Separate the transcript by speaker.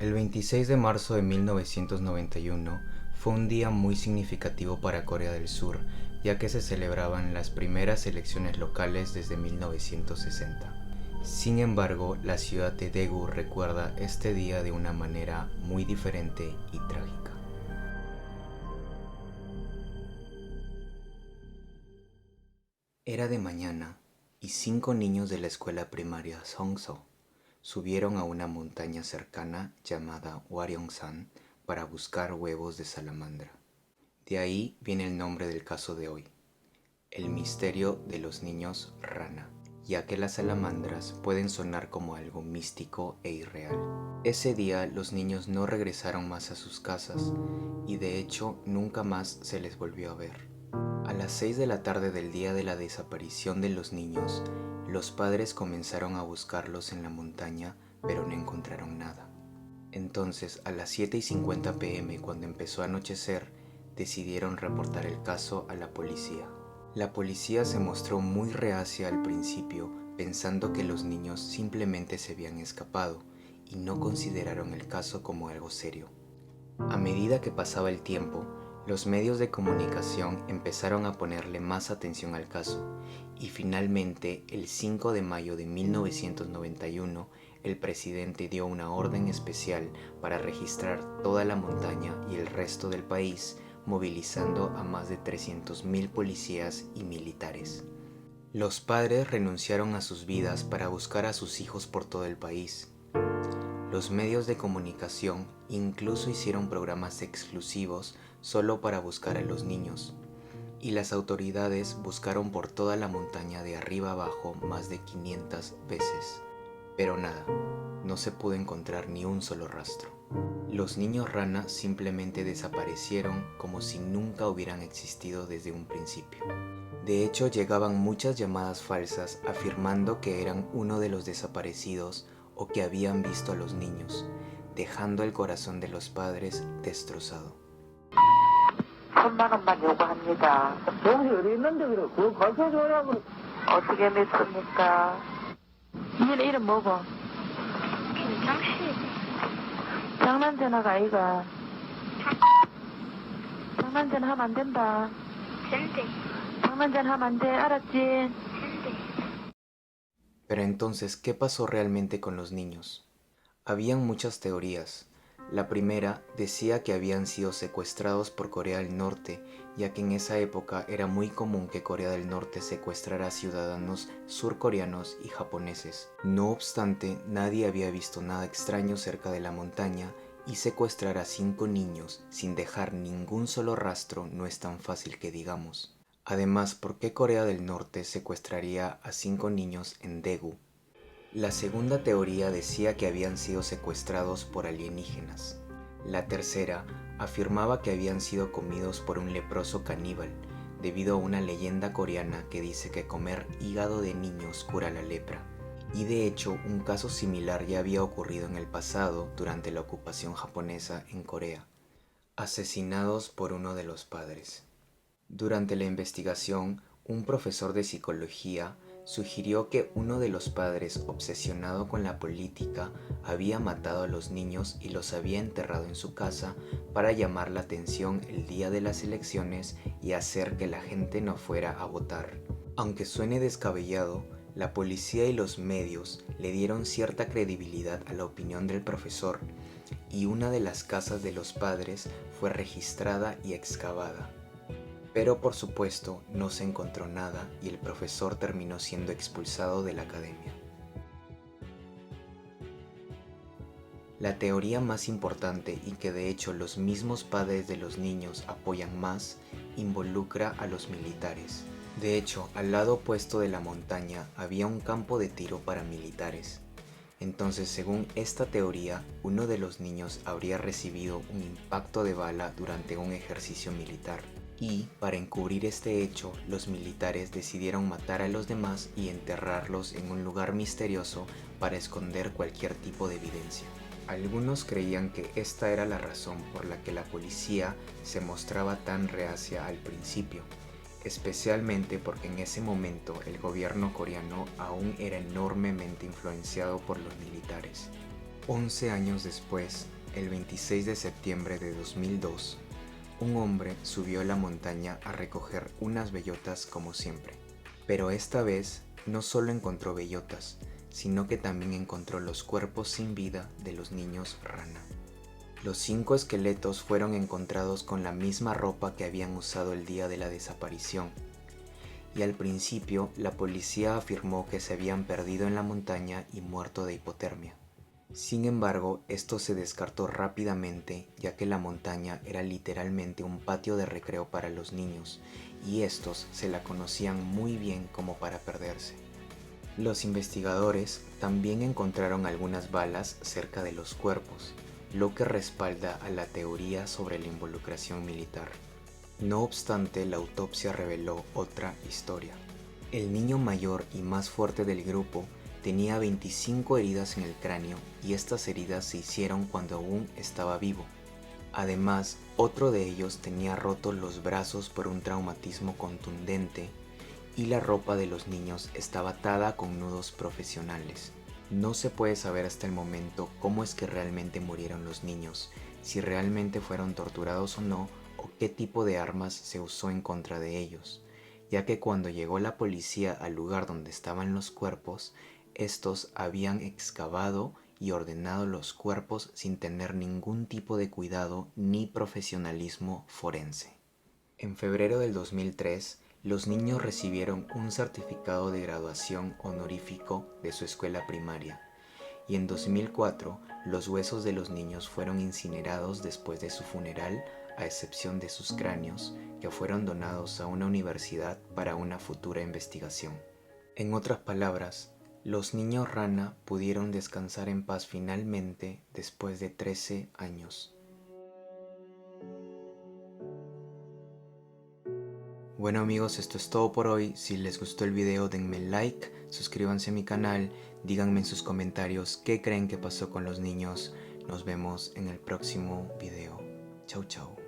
Speaker 1: El 26 de marzo de 1991 fue un día muy significativo para Corea del Sur, ya que se celebraban las primeras elecciones locales desde 1960. Sin embargo, la ciudad de Daegu recuerda este día de una manera muy diferente y trágica. Era de mañana y 5 niños de la escuela primaria Songso subieron a una montaña cercana llamada Hwaryeongsan para buscar huevos de salamandra. De ahí viene el nombre del caso de hoy, el misterio de los niños rana, ya que las salamandras pueden sonar como algo místico e irreal. Ese día los niños no regresaron más a sus casas y de hecho nunca más se les volvió a ver. A las 6 de la tarde del día de la desaparición de los niños, los padres comenzaron a buscarlos en la montaña, pero no encontraron nada. Entonces, a las 7:50 p.m., cuando empezó a anochecer, decidieron reportar el caso a la policía. La policía se mostró muy reacia al principio, pensando que los niños simplemente se habían escapado y no consideraron el caso como algo serio. A medida que pasaba el tiempo, los medios de comunicación empezaron a ponerle más atención al caso y finalmente, el 5 de mayo de 1991, el presidente dio una orden especial para registrar toda la montaña y el resto del país, movilizando a más de 300.000 policías y militares. Los padres renunciaron a sus vidas para buscar a sus hijos por todo el país. Los medios de comunicación incluso hicieron programas exclusivos solo para buscar a los niños, y las autoridades buscaron por toda la montaña de arriba abajo más de 500 veces. Pero nada, no se pudo encontrar ni un solo rastro. Los niños rana simplemente desaparecieron como si nunca hubieran existido desde un principio. De hecho, llegaban muchas llamadas falsas afirmando que eran uno de los desaparecidos o que habían visto a los niños, dejando el corazón de los padres destrozado.
Speaker 2: 1000만 원만 요구합니다.
Speaker 3: 병원이 어디 있는데 그거 가르쳐줘라고.
Speaker 2: 어떻게 맺습니까? 니네 이름 뭐고?
Speaker 4: 김정씨.
Speaker 2: 장난전화가 아이가. 장난전화 하면 안 된다.
Speaker 4: 된대.
Speaker 2: 장난전화 하면 안 돼, 알았지?
Speaker 4: 된대.
Speaker 1: Pero entonces, ¿qué pasó realmente con los niños? Habían muchas teorías. La primera decía que habían sido secuestrados por Corea del Norte, ya que en esa época era muy común que Corea del Norte secuestrara a ciudadanos surcoreanos y japoneses. No obstante, nadie había visto nada extraño cerca de la montaña y secuestrar a 5 niños sin dejar ningún solo rastro no es tan fácil que digamos. Además, ¿por qué Corea del Norte secuestraría a 5 niños en Daegu? La segunda teoría decía que habían sido secuestrados por alienígenas. La tercera afirmaba que habían sido comidos por un leproso caníbal, debido a una leyenda coreana que dice que comer hígado de niños cura la lepra. Y de hecho, un caso similar ya había ocurrido en el pasado durante la ocupación japonesa en Corea. Asesinados por uno de los padres. Durante la investigación, un profesor de psicología sugirió que uno de los padres, obsesionado con la política, había matado a los niños y los había enterrado en su casa para llamar la atención el día de las elecciones y hacer que la gente no fuera a votar. Aunque suene descabellado, la policía y los medios le dieron cierta credibilidad a la opinión del profesor, y una de las casas de los padres fue registrada y excavada. Pero por supuesto no se encontró nada y el profesor terminó siendo expulsado de la academia. La teoría más importante y que de hecho los mismos padres de los niños apoyan más, involucra a los militares. De hecho, al lado opuesto de la montaña había un campo de tiro para militares. Entonces, según esta teoría, uno de los niños habría recibido un impacto de bala durante un ejercicio militar. Y, para encubrir este hecho, los militares decidieron matar a los demás y enterrarlos en un lugar misterioso para esconder cualquier tipo de evidencia. Algunos creían que esta era la razón por la que la policía se mostraba tan reacia al principio, especialmente porque en ese momento el gobierno coreano aún era enormemente influenciado por los militares. 11 años después, el 26 de septiembre de 2002, un hombre subió a la montaña a recoger unas bellotas como siempre. Pero esta vez no solo encontró bellotas, sino que también encontró los cuerpos sin vida de los niños rana. Los 5 esqueletos fueron encontrados con la misma ropa que habían usado el día de la desaparición, y al principio la policía afirmó que se habían perdido en la montaña y muerto de hipotermia. Sin embargo, esto se descartó rápidamente, ya que la montaña era literalmente un patio de recreo para los niños, y estos se la conocían muy bien como para perderse. Los investigadores también encontraron algunas balas cerca de los cuerpos, lo que respalda a la teoría sobre la involucración militar. No obstante, la autopsia reveló otra historia. El niño mayor y más fuerte del grupo tenía 25 heridas en el cráneo y estas heridas se hicieron cuando aún estaba vivo. Además, otro de ellos tenía rotos los brazos por un traumatismo contundente y la ropa de los niños estaba atada con nudos profesionales. No se puede saber hasta el momento cómo es que realmente murieron los niños, si realmente fueron torturados o no, o qué tipo de armas se usó en contra de ellos, ya que cuando llegó la policía al lugar donde estaban los cuerpos, estos habían excavado y ordenado los cuerpos sin tener ningún tipo de cuidado ni profesionalismo forense. En febrero del 2003, los niños recibieron un certificado de graduación honorífico de su escuela primaria, y en 2004 los huesos de los niños fueron incinerados después de su funeral, a excepción de sus cráneos, que fueron donados a una universidad para una futura investigación. En otras palabras, los niños rana pudieron descansar en paz finalmente después de 13 años. Bueno amigos, esto es todo por hoy. Si les gustó el video denme like, suscríbanse a mi canal, díganme en sus comentarios qué creen que pasó con los niños. Nos vemos en el próximo video. Chau chau.